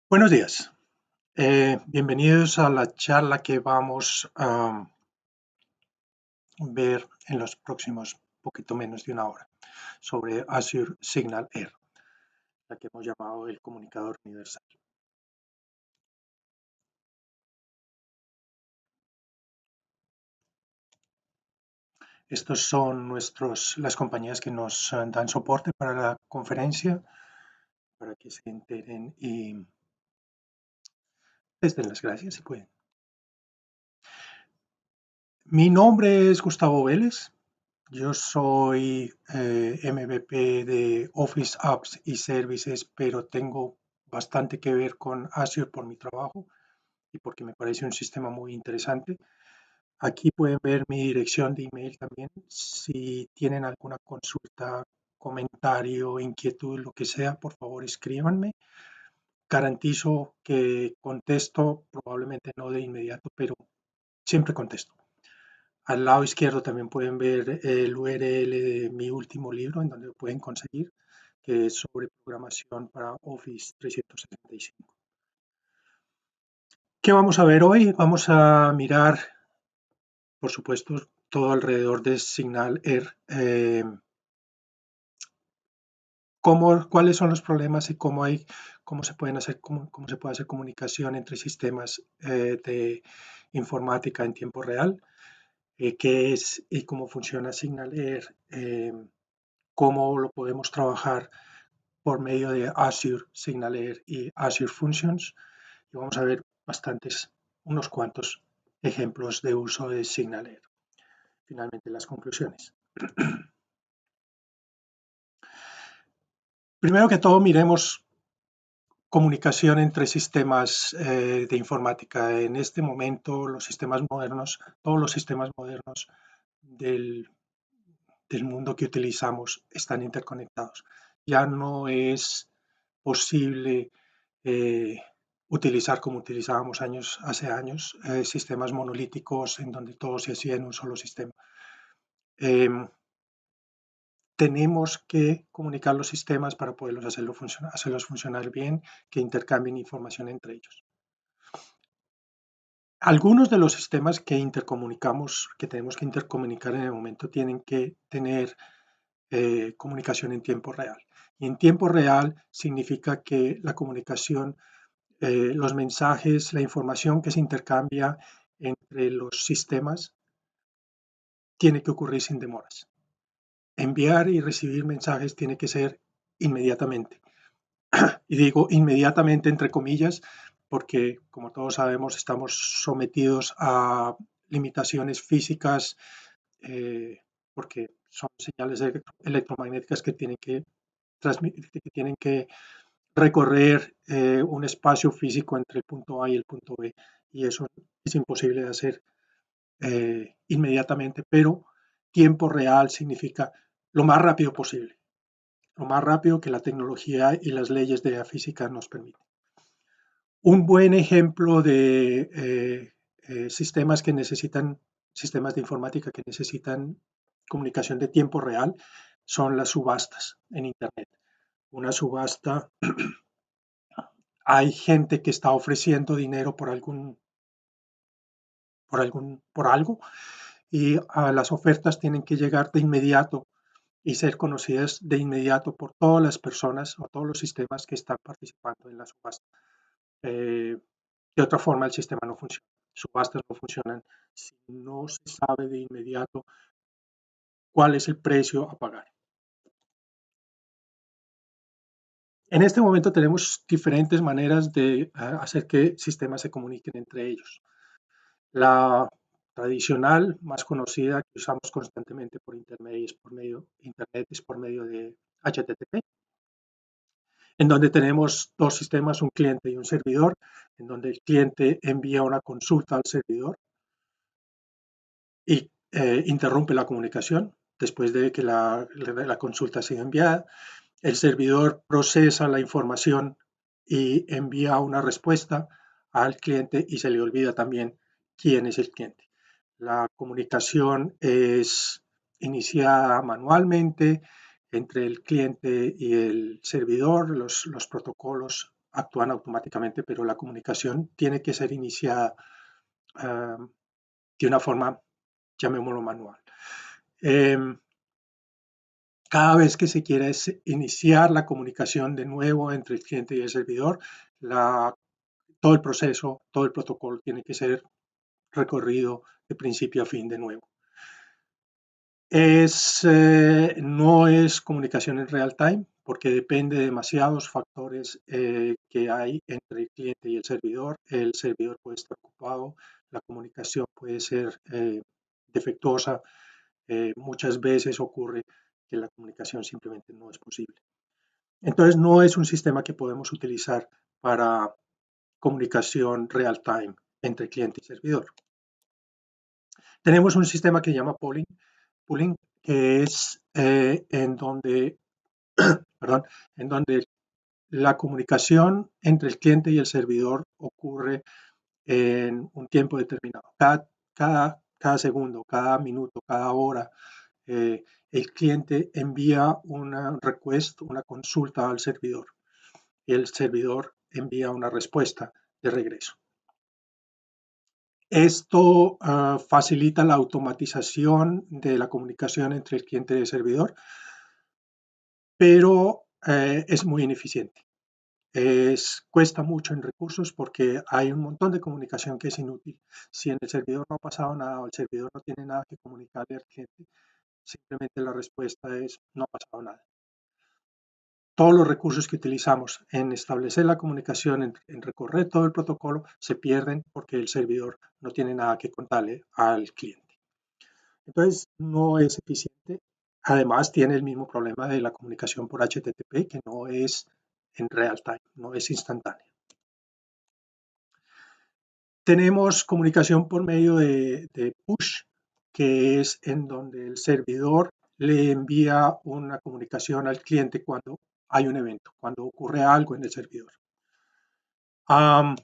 Buenos días. Bienvenidos a la charla que vamos a ver en los próximos poquito menos de una hora sobre Azure Signal Air, la que hemos llamado el comunicador universal. Estos son las compañías que nos dan soporte para la conferencia, para que se enteren y les den las gracias si pueden. Mi nombre es Gustavo Vélez. Yo soy MVP de Office Apps y Services, pero tengo bastante que ver con Azure por mi trabajo y porque me parece un sistema muy interesante. Aquí pueden ver mi dirección de email también. Si tienen alguna consulta, comentario, inquietud, lo que sea, por favor escríbanme. Garantizo que contesto, probablemente no de inmediato, pero siempre contesto. Al lado izquierdo también pueden ver el URL de mi último libro, en donde lo pueden conseguir, que es sobre programación para Office 365. ¿Qué vamos a ver hoy? Vamos a mirar, por supuesto, todo alrededor de Signal Air, cuáles son los problemas y cómo se pueden hacer, cómo se puede hacer comunicación entre sistemas de informática en tiempo real, qué es y cómo funciona Signal Air, cómo lo podemos trabajar por medio de Azure Signal Air y Azure Functions. Y vamos a ver unos cuantos ejemplos de uso de Signal Air. Finalmente, las conclusiones. Primero que todo, miremos comunicación entre sistemas de informática. En este momento, todos los sistemas modernos del, del mundo que utilizamos están interconectados. Ya no es posible utilizar como utilizábamos hace años, sistemas monolíticos en donde todo se hacía en un solo sistema. Tenemos que comunicar los sistemas para poderlos hacerlos funcionar bien, que intercambien información entre ellos. Algunos de los sistemas que tenemos que intercomunicar en el momento, tienen que tener comunicación en tiempo real. Y en tiempo real significa que la comunicación, los mensajes, la información que se intercambia entre los sistemas tiene que ocurrir sin demoras. Enviar y recibir mensajes tiene que ser inmediatamente. Y digo inmediatamente entre comillas, porque como todos sabemos estamos sometidos a limitaciones físicas, porque son señales electromagnéticas que tienen que transmitir, que tienen que recorrer un espacio físico entre el punto A y el punto B, y eso es imposible de hacer inmediatamente, pero tiempo real significa lo más rápido posible, lo más rápido que la tecnología y las leyes de la física nos permiten. Un buen ejemplo de sistemas de informática que necesitan comunicación de tiempo real son las subastas en Internet. Una subasta, hay gente que está ofreciendo dinero por algo, y las ofertas tienen que llegar de inmediato y ser conocidas de inmediato por todas las personas o todos los sistemas que están participando en la subasta. De otra forma, el sistema no funciona. Subastas no funcionan si no se sabe de inmediato cuál es el precio a pagar. En este momento tenemos diferentes maneras de hacer que sistemas se comuniquen entre ellos. La tradicional, más conocida, que usamos constantemente por Internet, es por medio de HTTP, en donde tenemos dos sistemas, un cliente y un servidor, en donde el cliente envía una consulta al servidor y interrumpe la comunicación después de que la consulta sea enviada. El servidor procesa la información y envía una respuesta al cliente, y se le olvida también quién es el cliente. La comunicación es iniciada manualmente entre el cliente y el servidor. Los protocolos actúan automáticamente, pero la comunicación tiene que ser iniciada de una forma, llamémoslo manual. Cada vez que se quiere iniciar la comunicación de nuevo entre el cliente y el servidor, todo el proceso, todo el protocolo tiene que ser recorrido de principio a fin de nuevo. No es comunicación en real time porque depende de demasiados factores que hay entre el cliente y el servidor. El servidor puede estar ocupado, la comunicación puede ser defectuosa. Muchas veces ocurre que la comunicación simplemente no es posible. Entonces, no es un sistema que podemos utilizar para comunicación real time entre cliente y servidor. Tenemos un sistema que se llama pooling, que es en donde la comunicación entre el cliente y el servidor ocurre en un tiempo determinado. Cada segundo, cada minuto, cada hora, el cliente envía una request, una consulta al servidor, y el servidor envía una respuesta de regreso. Esto facilita la automatización de la comunicación entre el cliente y el servidor, pero es muy ineficiente. Cuesta mucho en recursos porque hay un montón de comunicación que es inútil. Si en el servidor no ha pasado nada o el servidor no tiene nada que comunicarle al cliente, simplemente la respuesta es no ha pasado nada. Todos los recursos que utilizamos en establecer la comunicación, en recorrer todo el protocolo, se pierden porque el servidor no tiene nada que contarle al cliente. Entonces, no es eficiente. Además, tiene el mismo problema de la comunicación por HTTP, que no es en real time, no es instantánea. Tenemos comunicación por medio de push, que es en donde el servidor le envía una comunicación al cliente cuando hay un evento, cuando ocurre algo en el servidor. En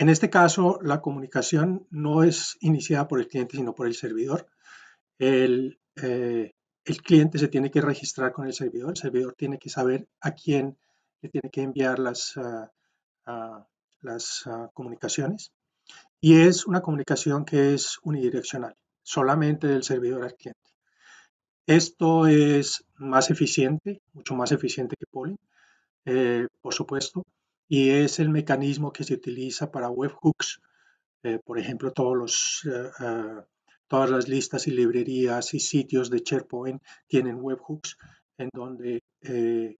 este caso, la comunicación no es iniciada por el cliente, sino por el servidor. El cliente se tiene que registrar con el servidor tiene que saber a quién le tiene que enviar las comunicaciones. Y es una comunicación que es unidireccional, solamente del servidor al cliente. Esto es más eficiente, mucho más eficiente que polling, por supuesto, y es el mecanismo que se utiliza para webhooks. Por ejemplo, todas las listas y librerías y sitios de SharePoint tienen webhooks en donde el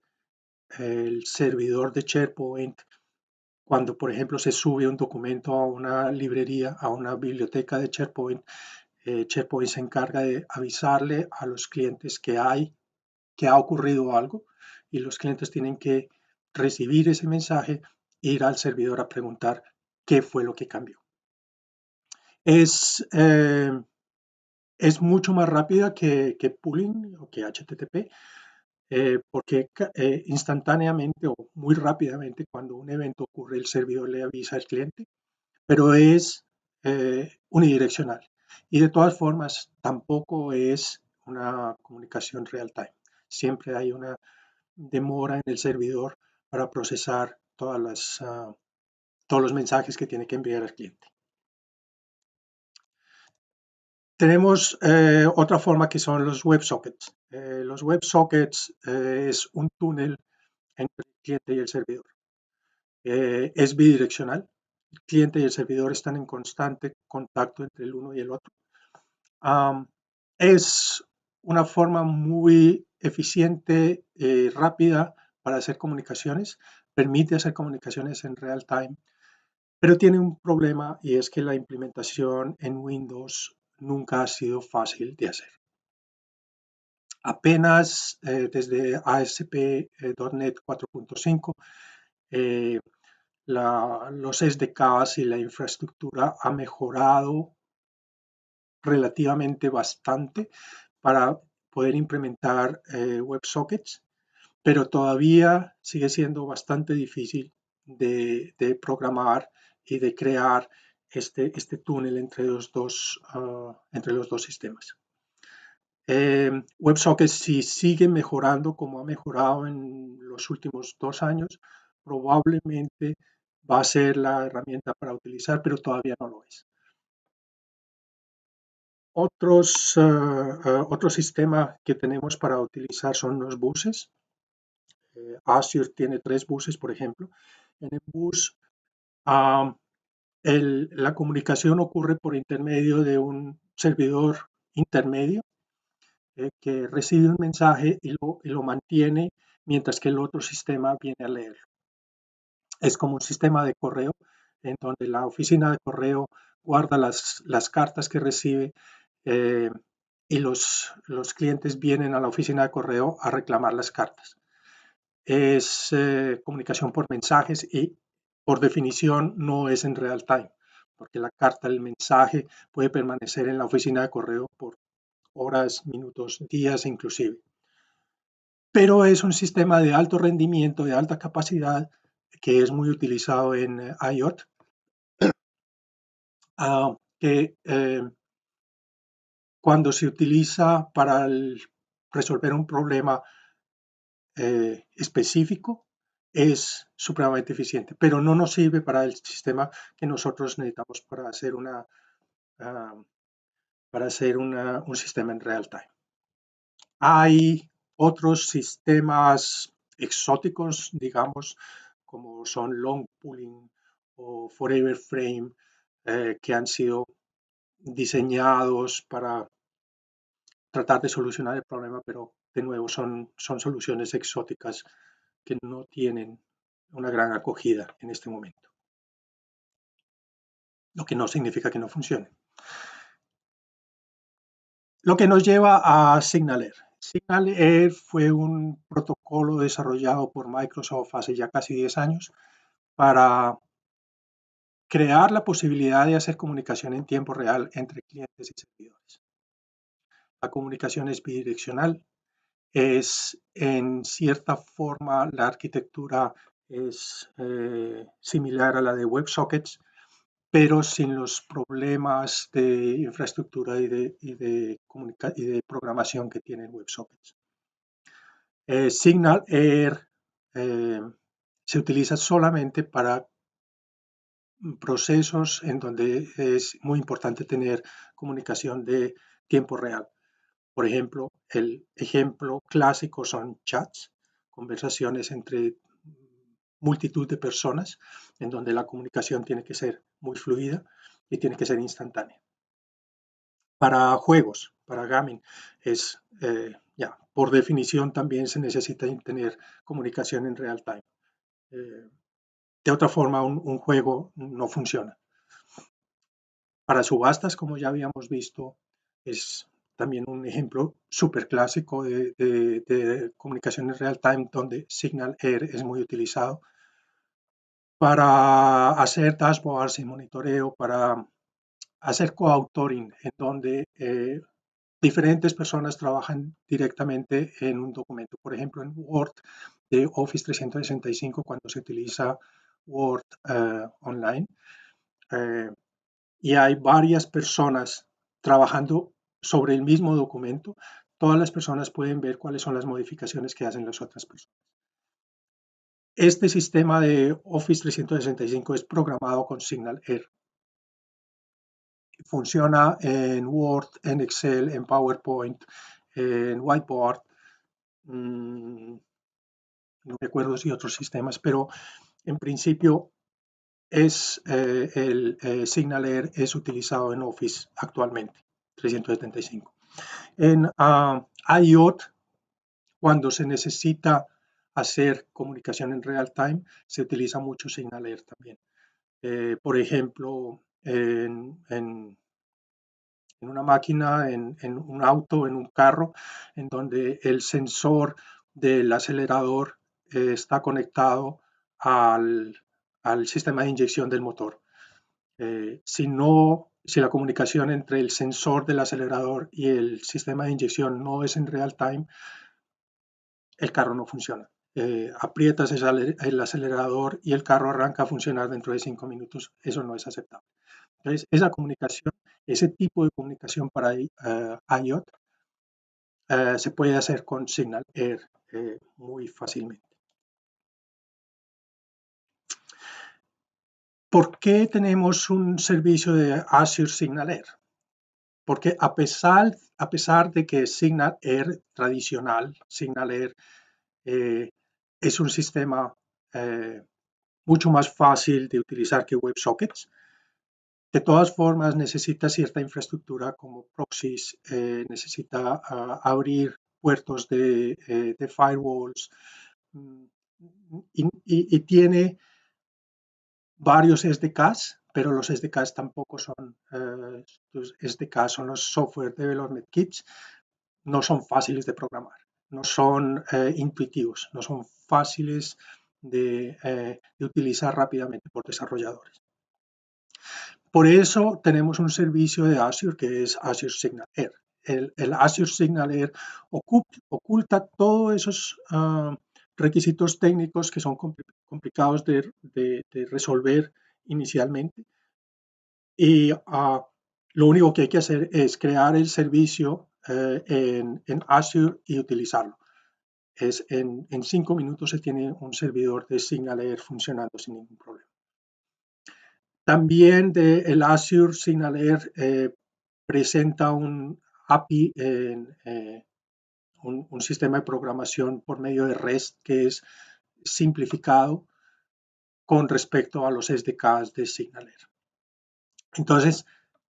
servidor de SharePoint, cuando por ejemplo se sube un documento a una librería, a una biblioteca de SharePoint, SharePoint se encarga de avisarle a los clientes que ha ocurrido algo y los clientes tienen que recibir ese mensaje e ir al servidor a preguntar qué fue lo que cambió. Es mucho más rápida que pooling o que HTTP, porque instantáneamente o muy rápidamente cuando un evento ocurre el servidor le avisa al cliente, pero es unidireccional. Y de todas formas, tampoco es una comunicación real time. Siempre hay una demora en el servidor para procesar todos los mensajes que tiene que enviar al cliente. Tenemos otra forma que son los WebSockets. Los WebSockets es un túnel entre el cliente y el servidor. Es bidireccional. El cliente y el servidor están en constante contacto entre el uno y el otro. Es una forma muy eficiente y rápida para hacer comunicaciones. Permite hacer comunicaciones en real time, pero tiene un problema y es que la implementación en Windows nunca ha sido fácil de hacer. Apenas desde ASP.NET 4.5 los SDKs y la infraestructura ha mejorado relativamente bastante para poder implementar WebSockets, pero todavía sigue siendo bastante difícil de programar y de crear este túnel entre los dos sistemas. WebSockets sí sigue mejorando como ha mejorado en los últimos 2 años, probablemente va a ser la herramienta para utilizar, pero todavía no lo es. Otro sistema que tenemos para utilizar son los buses. Azure tiene 3 buses, por ejemplo. En el bus, ah, la comunicación ocurre por intermedio de un servidor intermedio que recibe un mensaje y lo mantiene mientras que el otro sistema viene a leerlo. Es como un sistema de correo en donde la oficina de correo guarda las cartas que recibe eh, y los clientes vienen a la oficina de correo a reclamar las cartas. Es comunicación por mensajes y por definición no es en real time, porque la carta, el mensaje puede permanecer en la oficina de correo por horas, minutos, días inclusive. Pero es un sistema de alto rendimiento, de alta capacidad, que es muy utilizado en IoT, que cuando se utiliza para resolver un problema específico es supremamente eficiente, pero no nos sirve para el sistema que nosotros necesitamos uh, para hacer un sistema en real time. Hay otros sistemas exóticos, digamos, como son long pooling o forever frame, que han sido diseñados para tratar de solucionar el problema, pero de nuevo son soluciones exóticas que no tienen una gran acogida en este momento, lo que no significa que no funcione. Lo que nos lleva a SignalAir. SignalAir fue un protocolo desarrollado por Microsoft hace ya casi 10 años para crear la posibilidad de hacer comunicación en tiempo real entre clientes y servidores. La comunicación es bidireccional, es en cierta forma la arquitectura es similar a la de WebSockets, pero sin los problemas de infraestructura y de programación que tienen WebSockets. SignalAir se utiliza solamente para procesos en donde es muy importante tener comunicación de tiempo real. Por ejemplo, el ejemplo clásico son chats, conversaciones entre multitud de personas, en donde la comunicación tiene que ser muy fluida y tiene que ser instantánea. Para juegos, para gaming, por definición también se necesita tener comunicación en real time. De otra forma, un juego no funciona. Para subastas, como ya habíamos visto, es también un ejemplo súper clásico de comunicación en real time, donde SignalAir es muy utilizado para hacer dashboards y monitoreo, para hacer coauthoring, en donde diferentes personas trabajan directamente en un documento. Por ejemplo, en Word de Office 365, cuando se utiliza Word online, eh, y hay varias personas trabajando sobre el mismo documento, todas las personas pueden ver cuáles son las modificaciones que hacen las otras personas. Este sistema de Office 365 es programado con SignalAir. Funciona en Word, en Excel, en PowerPoint, en Whiteboard. No recuerdo si otros sistemas, pero en principio el SignalAir es utilizado en Office actualmente, 375. En IoT, cuando se necesita hacer comunicación en real time, se utiliza mucho SignalAir también. Por ejemplo, en una máquina, en un auto, en un carro, en donde el sensor del acelerador está conectado al, al sistema de inyección del motor. Si la comunicación entre el sensor del acelerador y el sistema de inyección no es en real time, el carro no funciona. Aprietas el acelerador y el carro arranca a funcionar dentro de 5 minutos. Eso no es aceptable. Entonces, esa comunicación, ese tipo de comunicación para IoT se puede hacer con SignalAir muy fácilmente. ¿Por qué tenemos un servicio de Azure SignalAir? Porque a pesar de que SignalAir tradicional, SignalAir es un sistema mucho más fácil de utilizar que WebSockets, de todas formas necesita cierta infraestructura como proxies, necesita abrir puertos de firewalls mm, y tiene varios SDKs, pero los SDKs tampoco son, los SDKs son los Software Development Kits, no son fáciles de programar, no son intuitivos, no son fáciles de utilizar rápidamente por desarrolladores. Por eso tenemos un servicio de Azure que es Azure SignalAir. El Azure SignalAir oculta todos esos requisitos técnicos que son complicados de resolver inicialmente y lo único que hay que hacer es crear el servicio en Azure y utilizarlo. En 5 minutos se tiene un servidor de SignalAir funcionando sin ningún problema. También el Azure SignalAir presenta un API, un sistema de programación por medio de REST que es simplificado con respecto a los SDKs de SignalAir. Entonces,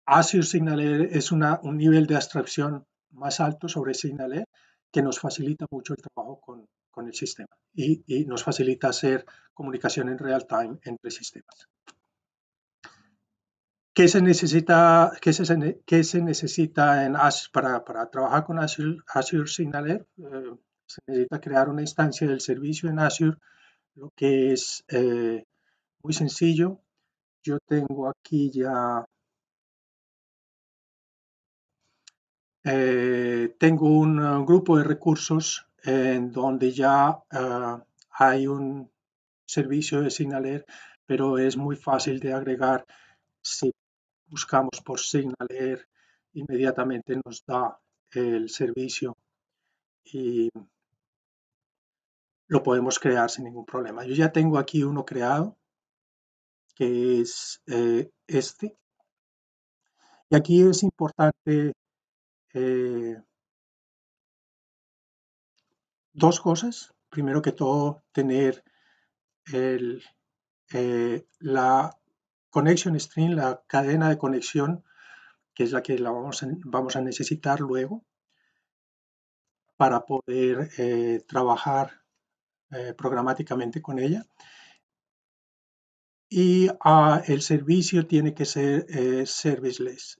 Azure SignalAir es un nivel de abstracción más alto sobre SignalAir que nos facilita mucho el trabajo con el sistema y nos facilita hacer comunicación en real time entre sistemas. ¿Qué se necesita, qué se necesita en Azure para trabajar con Azure SignalAir? Se necesita crear una instancia del servicio en Azure, lo que es muy sencillo. Yo tengo aquí ya, tengo un grupo de recursos en donde ya hay un servicio de SignalAir, pero es muy fácil de agregar. Si buscamos por SignalAir, inmediatamente nos da el servicio y lo podemos crear sin ningún problema. Yo ya tengo aquí uno creado, que es este. Y aquí es importante dos cosas. Primero que todo, tener la connection string, la cadena de conexión, que es la que vamos a necesitar luego para poder trabajar programáticamente con ella. Y el servicio tiene que ser serviceless.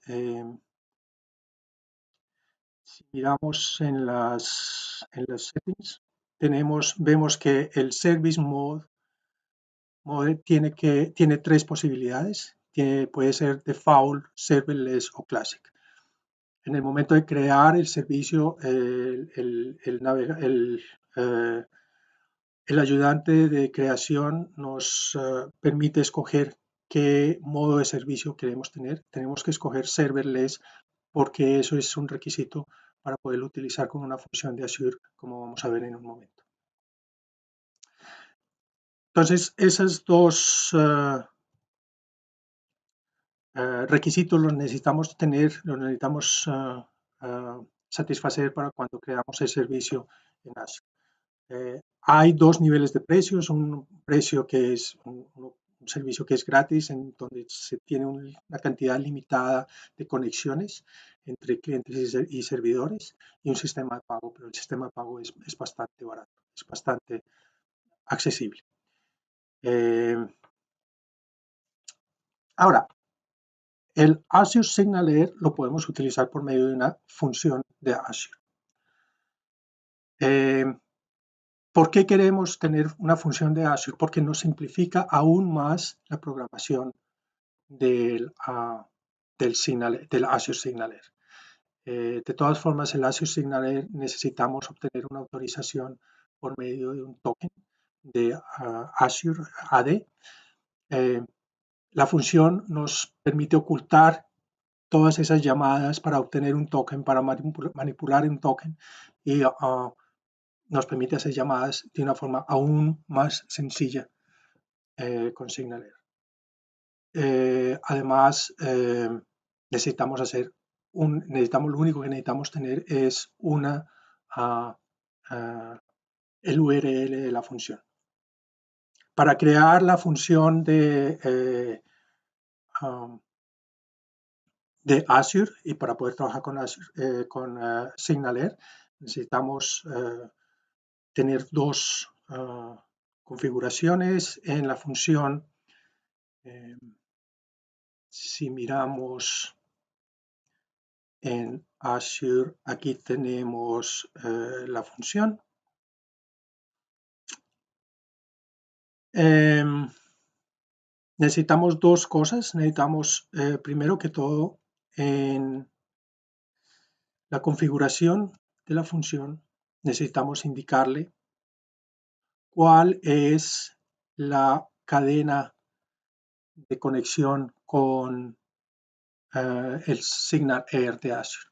Si miramos en las settings, vemos que el service mode tiene tres posibilidades. Puede ser default, serverless o classic. En el momento de crear el servicio, el ayudante de creación nos permite escoger qué modo de servicio queremos tener. Tenemos que escoger serverless porque eso es un requisito para poderlo utilizar con una función de Azure, como vamos a ver en un momento. Entonces, esos dos requisitos los necesitamos tener, los necesitamos satisfacer para cuando creamos el servicio en Azure. Hay dos niveles de precios, un precio que es un servicio que es gratis, en donde se tiene una cantidad limitada de conexiones entre clientes y servidores, y un sistema de pago, pero el sistema de pago es bastante barato, es bastante accesible. Ahora, el Azure SignalAir lo podemos utilizar por medio de una función de Azure. ¿Por qué queremos tener una función de Azure? Porque nos simplifica aún más la programación del Azure SignalAir. De todas formas, el Azure SignalAir necesitamos obtener una autorización por medio de un token de Azure AD. La función nos permite ocultar todas esas llamadas para obtener un token, para manipular un token y nos permite hacer llamadas de una forma aún más sencilla con SignalAir. Además, necesitamos lo único que necesitamos tener es ah, ah, el URL de la función. Para crear la función um, de Azure y para poder trabajar con Azure, con SignalAir, necesitamos tener dos configuraciones en la función. Si miramos en Azure, aquí tenemos la función. Necesitamos dos cosas. Necesitamos, primero que todo, en la configuración de la función, necesitamos indicarle cuál es la cadena de conexión con el SignalAir de Azure.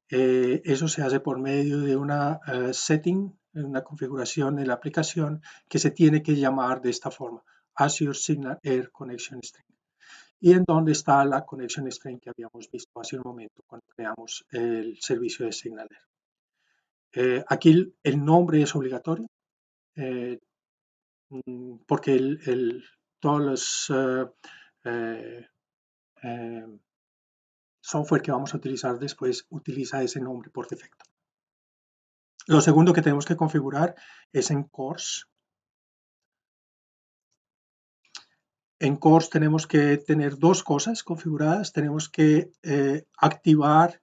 Eso se hace por medio de una setting, una configuración de la aplicación que se tiene que llamar de esta forma, Azure SignalAir Connection String. Y en donde está la connection string que habíamos visto hace un momento cuando creamos el servicio de SignalAir. Aquí el nombre es obligatorio porque todos los software que vamos a utilizar después utiliza ese nombre por defecto. Lo segundo que tenemos que configurar es en CORS. En CORS tenemos que tener dos cosas configuradas. Tenemos que activar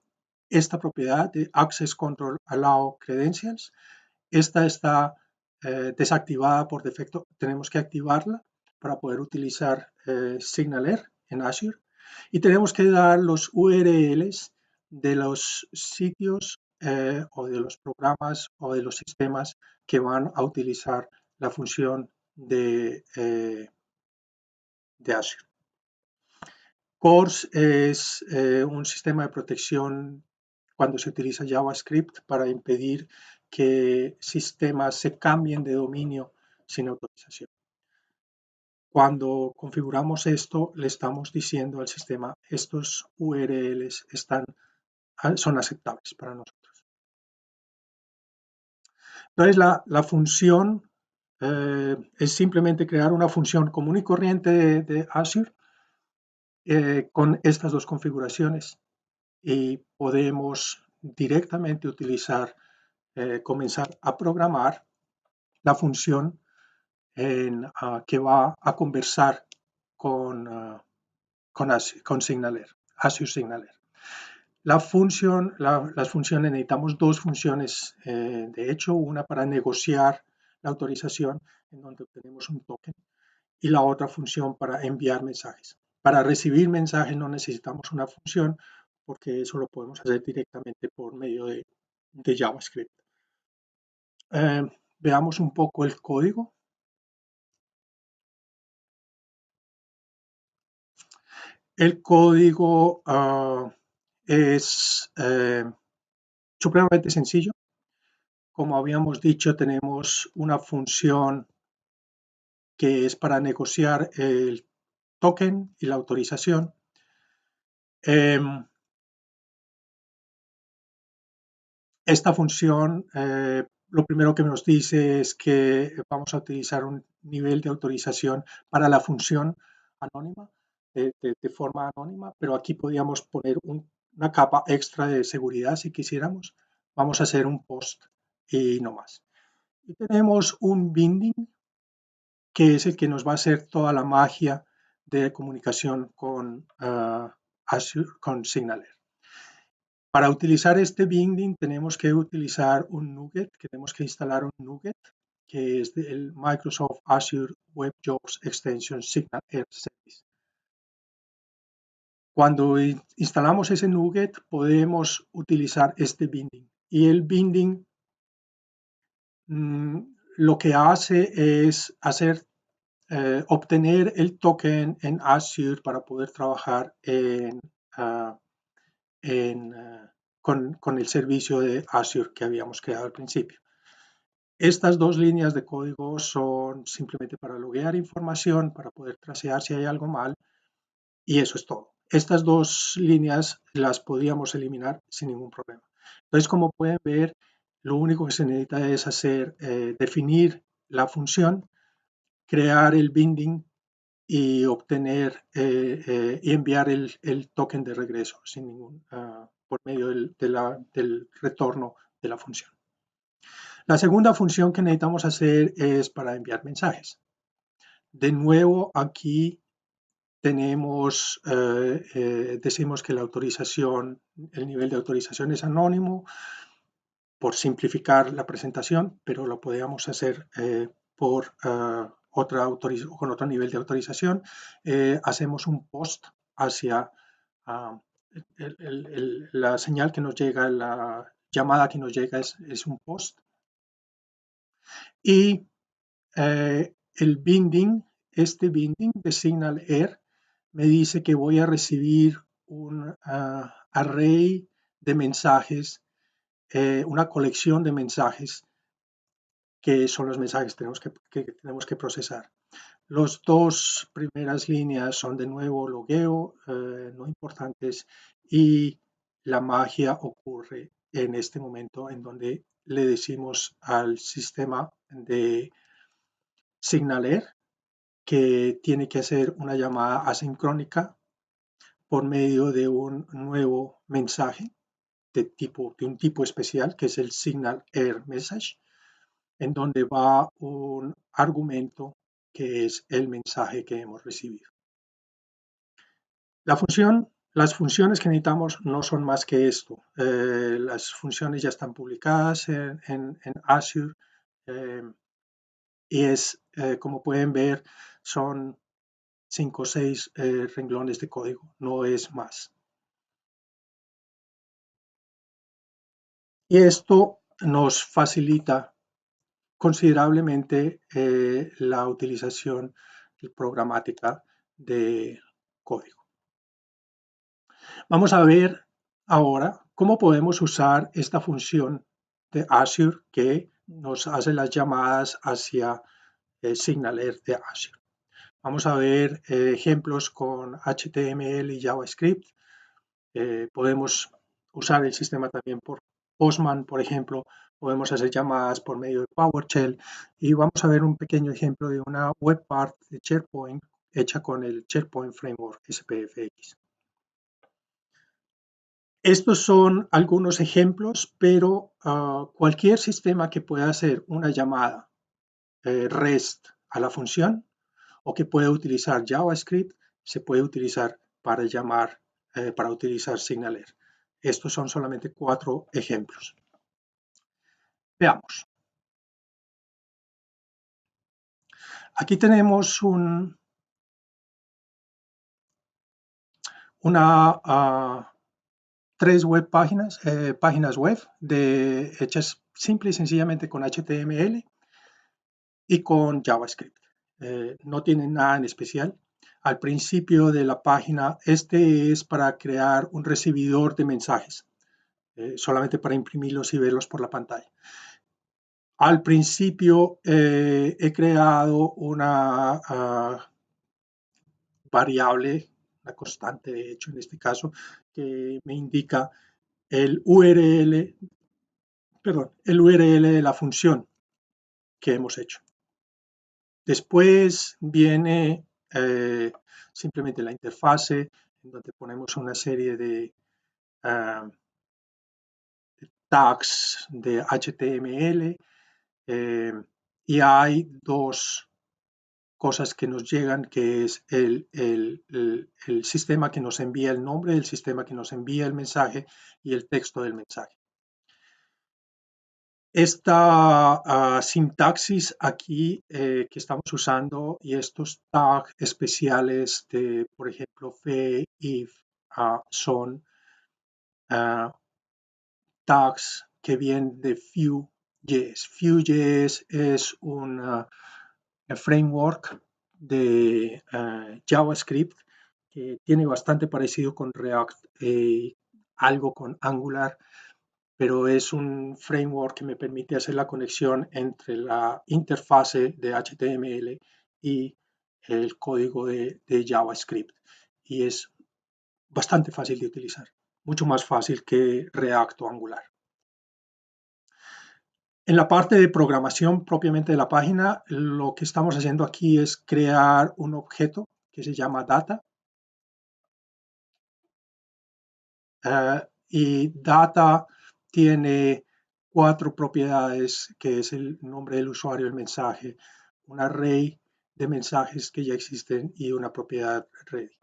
esta propiedad de Access Control Allow Credentials. Esta está desactivada por defecto. Tenemos que activarla para poder utilizar SignalAir en Azure. Y tenemos que dar los URLs de los sitios o de los programas o de los sistemas que van a utilizar la función de Azure. CORS es un sistema de protección cuando se utiliza JavaScript para impedir que sistemas se cambien de dominio sin autorización. Cuando configuramos esto, le estamos diciendo al sistema, estos URLs son aceptables para nosotros. Entonces, la función es simplemente crear una función común y corriente de Azure con estas dos configuraciones y podemos directamente comenzar a programar la función que va a conversar con SignalAir, Azure SignalAir. Las funciones, necesitamos dos funciones, de hecho, una para negociar la autorización, en donde obtenemos un token, y la otra función para enviar mensajes. Para recibir mensajes no necesitamos una función, porque eso lo podemos hacer directamente por medio de JavaScript. Veamos un poco el código. El código es supremamente sencillo. Como habíamos dicho, tenemos una función que es para negociar el token y la autorización. Esta función, lo primero que nos dice es que vamos a utilizar un nivel de autorización para la función anónima, de forma anónima, pero aquí podríamos poner una capa extra de seguridad si quisiéramos. Vamos a hacer un post y no más. Y tenemos un binding, que es el que nos va a hacer toda la magia de comunicación con Azure, con SignalAir. Para utilizar este binding tenemos que utilizar un NuGet, tenemos que instalar un NuGet, que es el Microsoft Azure Web Jobs Extension SignalAir Service. Cuando instalamos ese NuGet podemos utilizar este binding, y el binding lo que hace es obtener el token en Azure para poder trabajar con el servicio de Azure que habíamos creado al principio. Estas dos líneas de código son simplemente para loguear información, para poder tracear si hay algo mal, y eso es todo. Estas dos líneas las podríamos eliminar sin ningún problema. Entonces, como pueden ver, lo único que se necesita es definir la función, crear el binding y obtener y enviar el token de regreso sin por medio del retorno de la función. La segunda función que necesitamos hacer es para enviar mensajes. De nuevo, aquí decimos que el nivel de autorización es anónimo por simplificar la presentación, pero lo podríamos hacer con otro nivel de autorización. Hacemos un post hacia uh, la señal que nos llega, la llamada que nos llega es un post. Y el binding, este binding de SignalR me dice que voy a recibir un array de mensajes, una colección de mensajes que son los mensajes que tenemos que procesar. Las dos primeras líneas son de nuevo logueo, no importantes, y la magia ocurre en este momento en donde le decimos al sistema de SignalR que tiene que hacer una llamada asincrónica por medio de un nuevo mensaje de un tipo especial que es el SignalR Message, en donde va un argumento que es el mensaje que hemos recibido. Las funciones que necesitamos no son más que esto. Las funciones ya están publicadas en Azure y como pueden ver, son 5 o 6 renglones de código, no es más. Y esto nos facilita considerablemente la utilización programática de código. Vamos a ver ahora cómo podemos usar esta función de Azure que nos hace las llamadas hacia SignalR de Azure. Vamos a ver ejemplos con HTML y JavaScript. Podemos usar el sistema también por Postman, por ejemplo. Podemos hacer llamadas por medio de PowerShell. Y vamos a ver un pequeño ejemplo de una web part de SharePoint hecha con el SharePoint Framework SPFX. Estos son algunos ejemplos, pero cualquier sistema que pueda hacer una llamada REST a la función o que pueda utilizar JavaScript se puede utilizar para para utilizar SignalR. Estos son solamente 4 ejemplos. Veamos. Aquí tenemos tres páginas web hechas simple y sencillamente con HTML y con JavaScript. No tienen nada en especial. Al principio de la página, este es para crear un recibidor de mensajes, solamente para imprimirlos y verlos por la pantalla. Al principio he creado una variable, una constante de hecho en este caso, que me indica el URL de la función que hemos hecho. Después viene simplemente la interfase, en donde ponemos una serie de tags de HTML y hay dos cosas que nos llegan, que es el sistema que nos envía el nombre, el sistema que nos envía el mensaje y el texto del mensaje. Esta sintaxis aquí que estamos usando y estos tags especiales de, por ejemplo, fe, if, son tags que vienen de Vue.js. Vue.js es un framework de JavaScript que tiene bastante parecido con React, algo con Angular, pero es un framework que me permite hacer la conexión entre la interfase de HTML y el código de JavaScript. y es bastante fácil de utilizar, mucho más fácil que React o Angular. En la parte de programación propiamente de la página, lo que estamos haciendo aquí es crear un objeto que se llama data. Y data tiene 4 propiedades, que es el nombre del usuario, el mensaje, un array de mensajes que ya existen y una propiedad ready,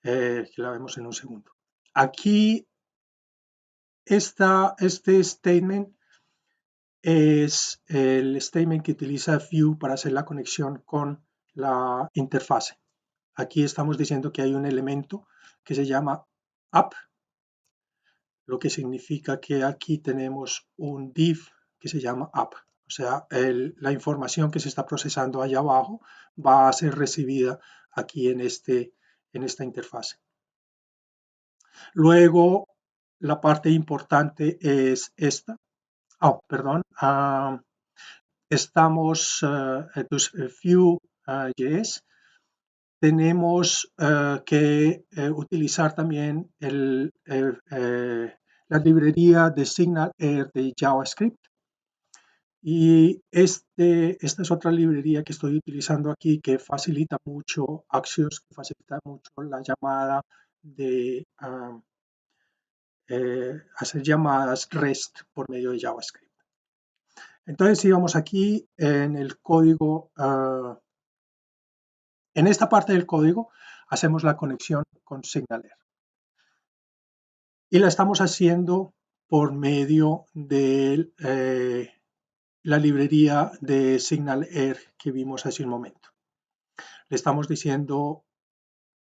que la vemos en un segundo. Aquí este statement es el statement que utiliza Vue para hacer la conexión con la interfase. Aquí estamos diciendo que hay un elemento que se llama app, lo que significa que aquí tenemos un div que se llama app. O sea, la información que se está procesando allá abajo va a ser recibida aquí en esta interfase. Luego, la parte importante es esta. Oh, perdón. Estamos, Vue.js. Tenemos que utilizar también la librería de SignalR de JavaScript. Y esta es otra librería que estoy utilizando aquí que facilita mucho Axios, que facilita mucho la llamada de hacer llamadas REST por medio de JavaScript. Entonces, si vamos aquí en el código, en esta parte del código, hacemos la conexión con SignalR. Y la estamos haciendo por medio de la librería de SignalR que vimos hace un momento. Le estamos diciendo,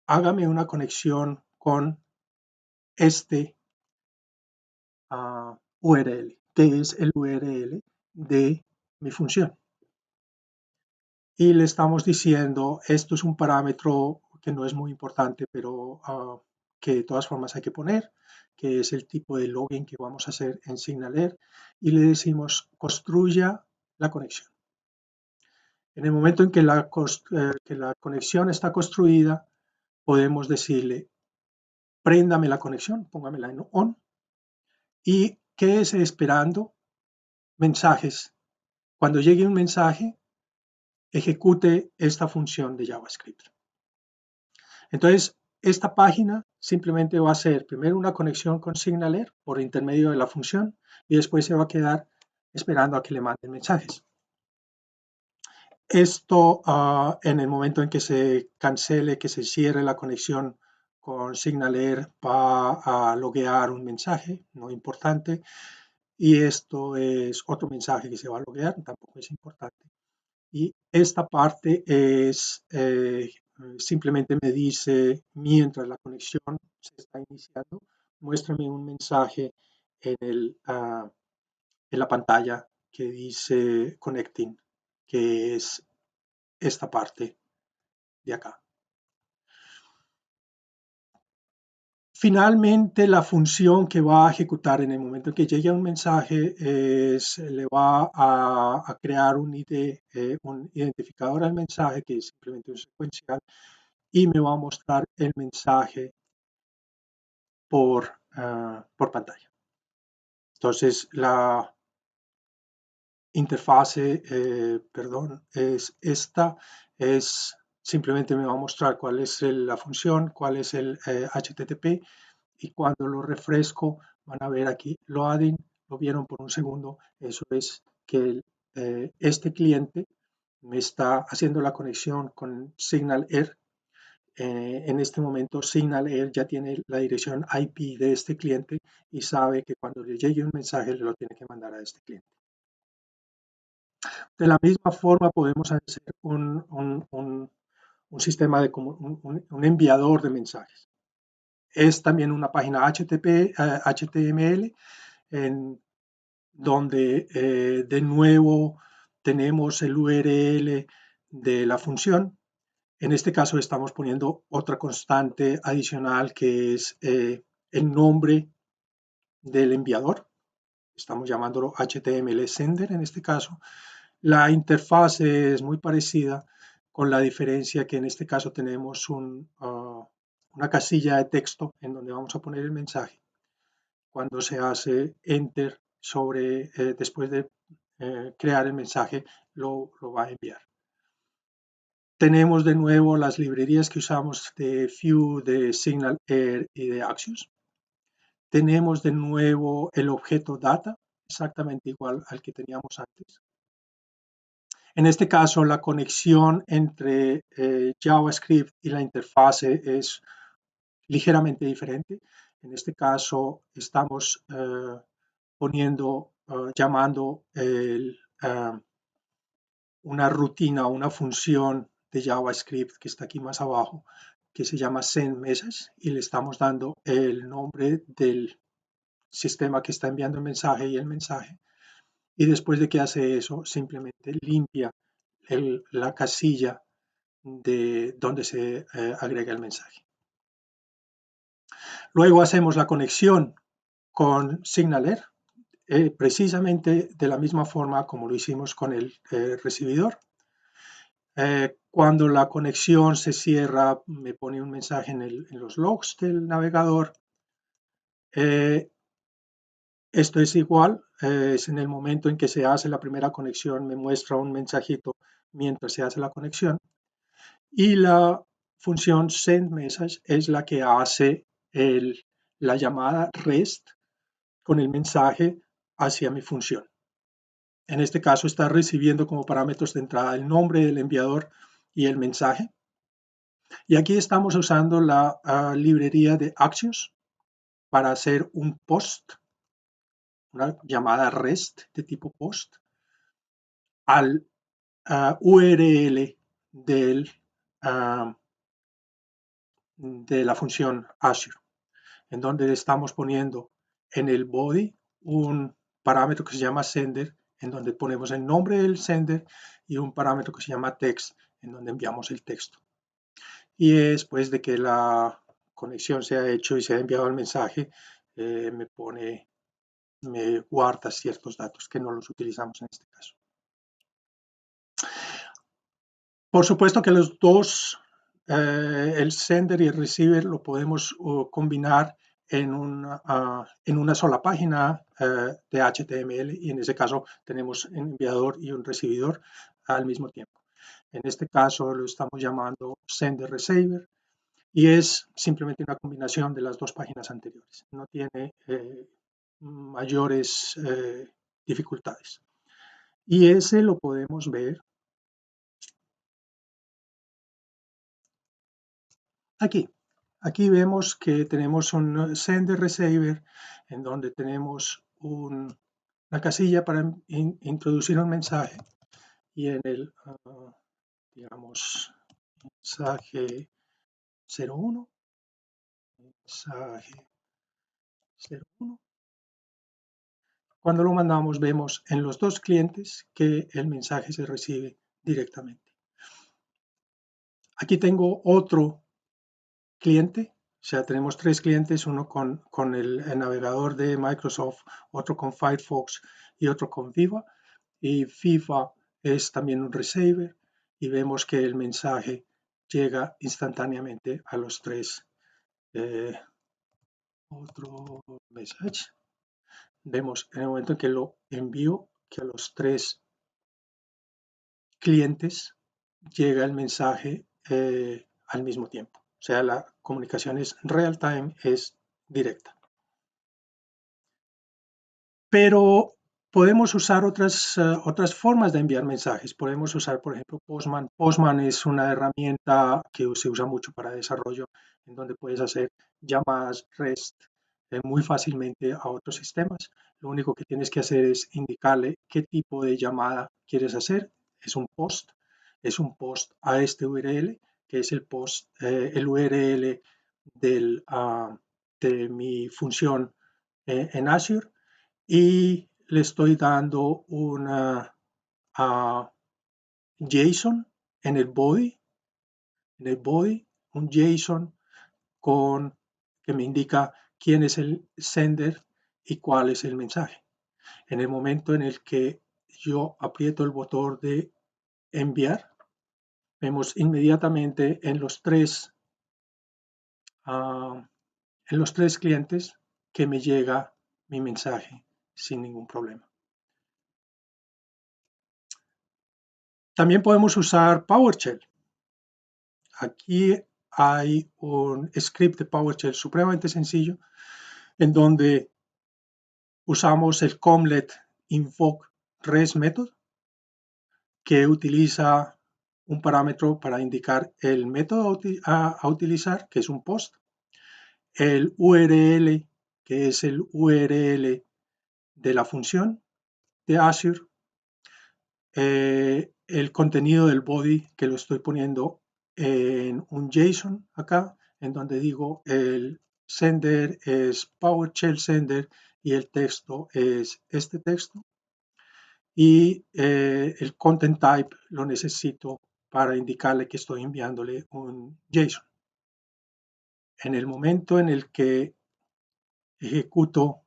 hágame una conexión con este URL, que es el URL de mi función. Y le estamos diciendo, esto es un parámetro que no es muy importante, pero que de todas formas hay que poner, que es el tipo de login que vamos a hacer en SignalR, y le decimos, construya la conexión. En el momento en que la conexión está construida, podemos decirle, préndame la conexión, póngamela en on, y quédese esperando mensajes. Cuando llegue un mensaje, ejecute esta función de JavaScript. Entonces, esta página simplemente va a ser primero una conexión con SignalR por intermedio de la función y después se va a quedar esperando a que le manden mensajes. Esto en el momento en que se cancele, que se cierre la conexión con SignalR, va a loguear un mensaje no importante y esto es otro mensaje que se va a loguear, tampoco es importante. Y esta parte es simplemente me dice, mientras la conexión se está iniciando, muéstrame un mensaje en la pantalla que dice connecting, que es esta parte de acá. Finalmente, la función que va a ejecutar en el momento en que llegue un mensaje le va a crear un un identificador al mensaje, que es simplemente un secuencial, y me va a mostrar el mensaje por pantalla. Entonces, la interfase, es esta, simplemente me va a mostrar cuál es la función, cuál es el HTTP, y cuando lo refresco van a ver aquí loading, lo vieron por un segundo, eso es que este cliente me está haciendo la conexión con SignalR. En este momento SignalR ya tiene la dirección IP de este cliente y sabe que cuando le llegue un mensaje le lo tiene que mandar a este cliente. De la misma forma podemos hacer un sistema de un enviador de mensajes. Es también una página HTML en donde de nuevo tenemos el URL de la función. En este caso estamos poniendo otra constante adicional que es el nombre del enviador. Estamos llamándolo HTML sender en este caso. La interfaz es muy parecida, con la diferencia que en este caso tenemos un una casilla de texto en donde vamos a poner el mensaje. Cuando se hace enter sobre, después de crear el mensaje, lo va a enviar. Tenemos de nuevo las librerías que usamos de Vue, de SignalAir y de Axios. Tenemos de nuevo el objeto data, exactamente igual al que teníamos antes. En este caso, la conexión entre JavaScript y la interfase es ligeramente diferente. En este caso, estamos llamando una rutina, una función de JavaScript que está aquí más abajo, que se llama sendMessage, y le estamos dando el nombre del sistema que está enviando el mensaje y el mensaje. Y después de que hace eso, simplemente limpia la casilla de donde se agrega el mensaje. Luego hacemos la conexión con SignalAir, precisamente de la misma forma como lo hicimos con el recibidor. Cuando la conexión se cierra, me pone un mensaje en los logs del navegador. Esto es igual, es en el momento en que se hace la primera conexión, me muestra un mensajito mientras se hace la conexión. Y la función sendMessage es la que hace la llamada REST con el mensaje hacia mi función. En este caso está recibiendo como parámetros de entrada el nombre del enviador y el mensaje. Y aquí estamos usando la librería de Axios para hacer un post, una llamada REST de tipo post, al URL de la función Azure, en donde estamos poniendo en el body un parámetro que se llama sender, en donde ponemos el nombre del sender, y un parámetro que se llama text, en donde enviamos el texto. Y después de que la conexión se ha hecho y se ha enviado el mensaje, me guarda ciertos datos que no los utilizamos en este caso. Por supuesto que los dos, el sender y el receiver, lo podemos combinar en una sola página de HTML, y en ese caso tenemos un enviador y un recibidor al mismo tiempo. En este caso lo estamos llamando sender receiver, y es simplemente una combinación de las dos páginas anteriores. No tiene mayores dificultades. Y ese lo podemos ver aquí. Aquí vemos que tenemos un sender receiver en donde tenemos una casilla para introducir un mensaje, y en el, digamos, mensaje 01, mensaje 01. Cuando lo mandamos, vemos en los dos clientes que el mensaje se recibe directamente. Aquí tengo otro cliente, o sea, tenemos tres clientes, uno con el navegador de Microsoft, otro con Firefox y otro con Viva. Y Viva es también un receiver, y vemos que el mensaje llega instantáneamente a los tres. Otro mensaje. Vemos en el momento en que lo envío que a los tres clientes llega el mensaje al mismo tiempo. O sea, la comunicación es real time, es directa. Pero podemos usar otras formas de enviar mensajes. Podemos usar, por ejemplo, Postman. Postman es una herramienta que se usa mucho para desarrollo, en donde puedes hacer llamadas REST muy fácilmente a otros sistemas. Lo único que tienes que hacer es indicarle qué tipo de llamada quieres hacer. Es un post a este URL, que es el URL de mi función en Azure, y le estoy dando una JSON en el body, un JSON que me indica quién es el sender y cuál es el mensaje. En el momento en el que yo aprieto el botón de enviar, vemos inmediatamente en los tres en los 3 clientes que me llega mi mensaje sin ningún problema. También podemos usar PowerShell. Aquí hay un script de PowerShell supremamente sencillo en donde usamos el Commlet invoke res method, que utiliza un parámetro para indicar el método a utilizar, que es un post, el URL, que es el URL de la función de Azure, el contenido del body, que lo estoy poniendo en un JSON acá, en donde digo el sender es PowerShell sender y el texto es este texto. Y el content type lo necesito para indicarle que estoy enviándole un JSON. En el momento en el que ejecuto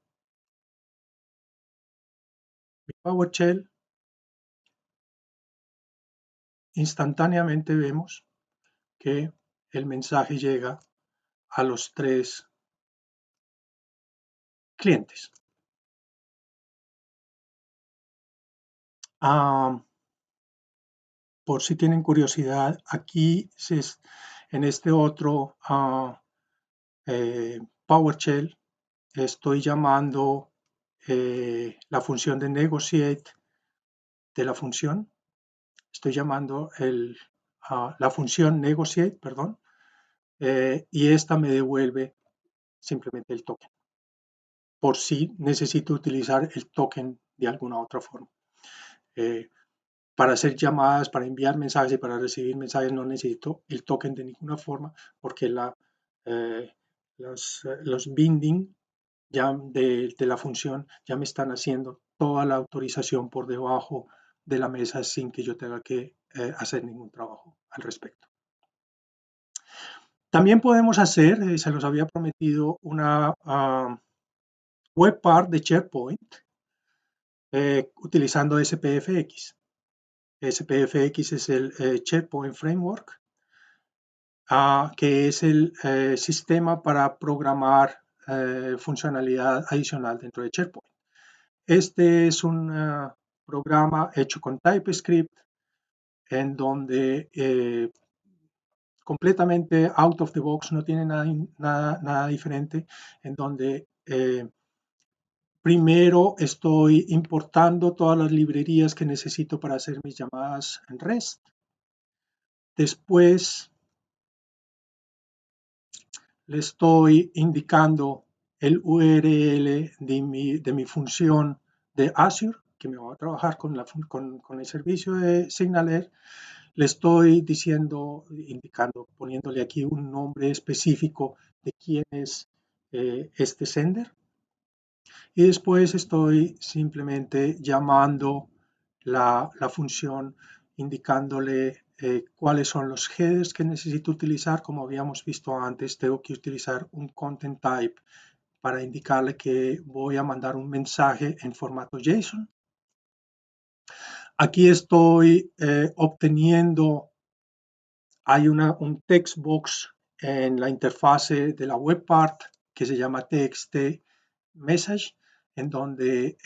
mi PowerShell, instantáneamente vemos que el mensaje llega a los 3 clientes. Por si tienen curiosidad, aquí en este otro PowerShell estoy llamando la función de negotiate de la función. Estoy llamando la función negotiate, perdón, y esta me devuelve simplemente el token, por si necesito utilizar el token de alguna otra forma. Para hacer llamadas, para enviar mensajes y para recibir mensajes no necesito el token de ninguna forma porque los binding ya de la función ya me están haciendo toda la autorización por debajo de la mesa sin que yo tenga que hacer ningún trabajo al respecto. También podemos hacer, se los había prometido, una web part de SharePoint utilizando SPFX. SPFX es el SharePoint Framework, que es el sistema para programar funcionalidad adicional dentro de SharePoint. Este es un programa hecho con TypeScript en donde completamente out of the box, no tiene nada diferente, en donde primero estoy importando todas las librerías que necesito para hacer mis llamadas en REST. Después le estoy indicando el URL de mi función de Azure, que me va a trabajar con el servicio de SignalR. Le estoy indicando, poniéndole aquí un nombre específico de quién es este sender. Y después estoy simplemente llamando la función, indicándole cuáles son los headers que necesito utilizar. Como habíamos visto antes, tengo que utilizar un content type para indicarle que voy a mandar un mensaje en formato JSON. Aquí estoy obteniendo, hay un text box en la interfase de la web part que se llama txt message, en donde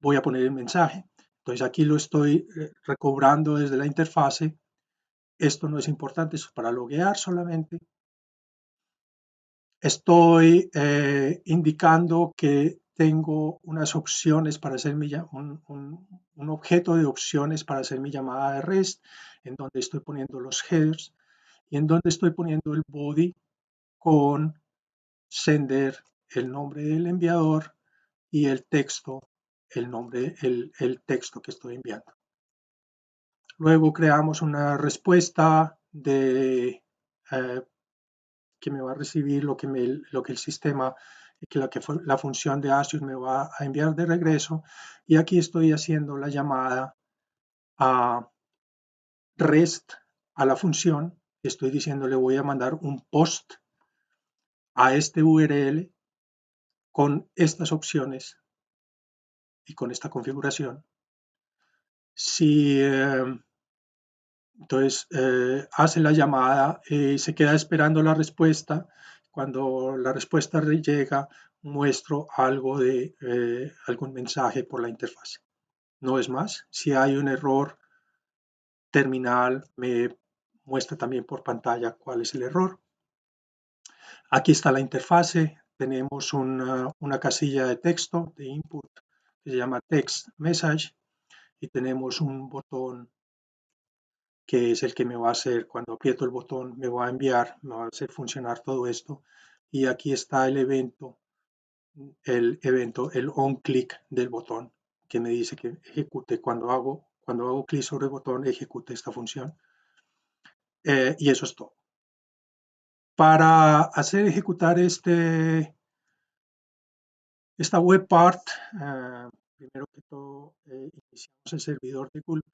voy a poner el mensaje. Entonces aquí lo estoy recobrando desde la interfase. Esto no es importante, es para loguear solamente. Estoy indicando que tengo unas opciones para hacer un objeto de opciones para hacer mi llamada de REST, en donde estoy poniendo los headers y en donde estoy poniendo el body con sender, el nombre del enviador, y el texto, el texto que estoy enviando. Luego creamos una respuesta que me va a recibir lo que el sistema, la función de Azure me va a enviar de regreso. Y aquí estoy haciendo la llamada a REST a la función. Estoy diciéndole voy a mandar un post a este URL con estas opciones y con esta configuración. Si Entonces, hace la llamada y se queda esperando la respuesta. Cuando la respuesta llega, muestro algo de algún mensaje por la interfaz. No es más. Si hay un error terminal, me muestra también por pantalla cuál es el error. Aquí está la interfase. Tenemos una casilla de texto, de input, que se llama text message, y tenemos un botón que es el que me va a hacer, cuando aprieto el botón, me va a enviar, me va a hacer funcionar todo esto. Y aquí está el on click del botón, que me dice que ejecute cuando hago clic sobre el botón, ejecute esta función. Y eso es todo. Para hacer ejecutar esta web part, primero que todo, iniciamos el servidor de Gulp.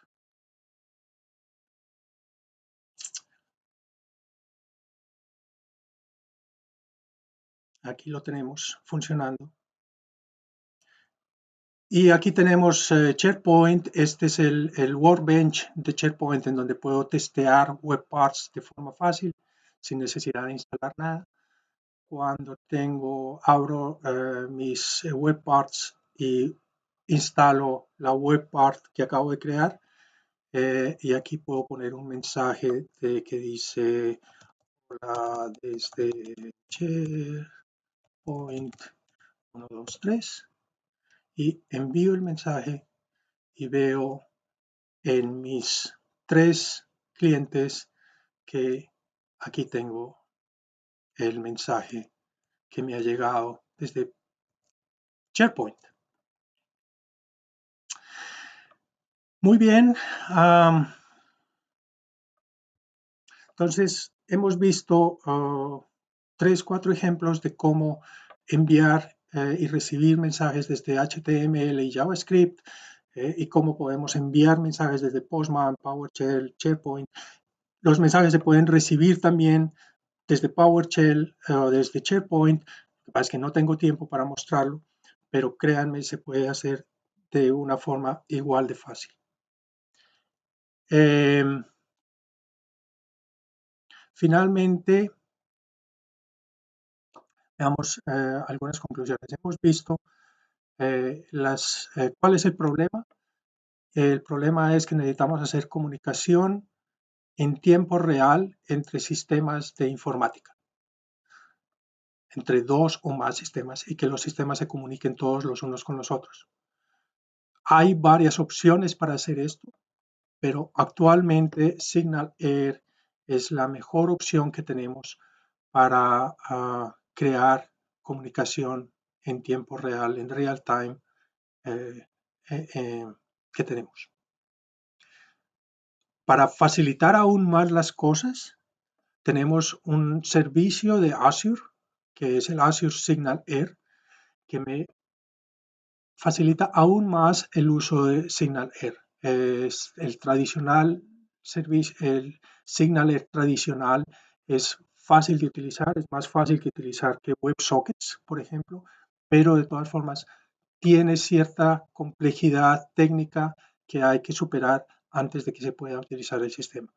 Aquí lo tenemos funcionando. Y aquí tenemos SharePoint. Este es el workbench de SharePoint, en donde puedo testear web parts de forma fácil, sin necesidad de instalar nada. Cuando abro mis web parts y instalo la web part que acabo de crear, y aquí puedo poner un mensaje que dice: hola desde SharePoint 123, y envío el mensaje y veo en mis 3 clientes que aquí tengo el mensaje que me ha llegado desde SharePoint. Muy bien. Entonces, hemos visto 3, 4 ejemplos de cómo enviar y recibir mensajes desde HTML y JavaScript, y cómo podemos enviar mensajes desde Postman, PowerShell, SharePoint. Los mensajes se pueden recibir también desde PowerShell o desde SharePoint. Lo que pasa es que no tengo tiempo para mostrarlo, pero créanme, se puede hacer de una forma igual de fácil. Finalmente, veamos algunas conclusiones. Hemos visto cuál es el problema. El problema es que necesitamos hacer comunicación en tiempo real entre sistemas de informática, entre 2 o más sistemas, y que los sistemas se comuniquen todos los unos con los otros. Hay varias opciones para hacer esto, pero actualmente SignalAir es la mejor opción que tenemos para crear comunicación en tiempo real, en real time, eh, que tenemos. Para facilitar aún más las cosas, tenemos un servicio de Azure, que es el Azure SignalAir, que me facilita aún más el uso de SignalAir. Es el tradicional servicio, el SignalAir tradicional es fácil de utilizar, es más fácil que utilizar que WebSockets, por ejemplo, pero de todas formas tiene cierta complejidad técnica que hay que superar antes de que se pueda utilizar el sistema.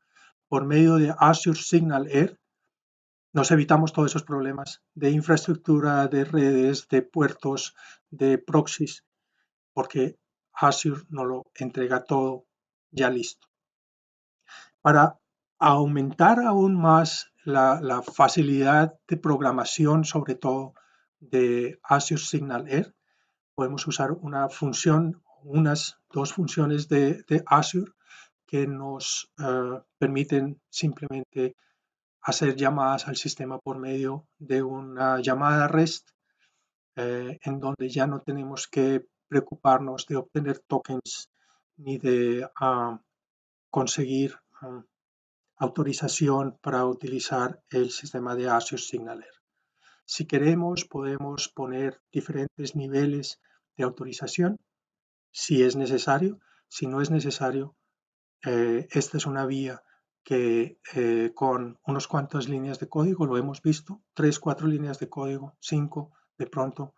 Por medio de Azure SignalAir nos evitamos todos esos problemas de infraestructura, de redes, de puertos, de proxies, porque Azure nos lo entrega todo ya listo. Para aumentar aún más la facilidad de programación, sobre todo de Azure SignalAir, podemos usar una función, unas 2 funciones de Azure que nos permiten simplemente hacer llamadas al sistema por medio de una llamada REST, en donde ya no tenemos que preocuparnos de obtener tokens ni de conseguir autorización para utilizar el sistema de Azure SignalAir. Si queremos, podemos poner diferentes niveles de autorización si es necesario. Si no es necesario, esta es una vía que con unas cuantas líneas de código, lo hemos visto, 3, 4 líneas de código, 5, de pronto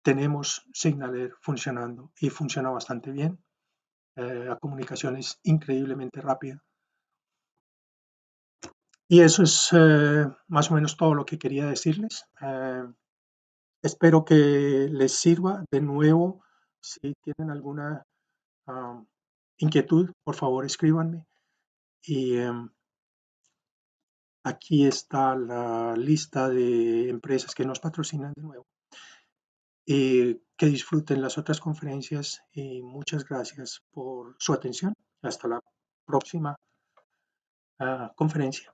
tenemos SignalAir funcionando y funciona bastante bien. La comunicación es increíblemente rápida. Y eso es más o menos todo lo que quería decirles. Espero que les sirva. De nuevo, si tienen alguna ah, inquietud, por favor escríbanme. Y aquí está la lista de empresas que nos patrocinan de nuevo. Que disfruten las otras conferencias y muchas gracias por su atención. Hasta la próxima conferencia.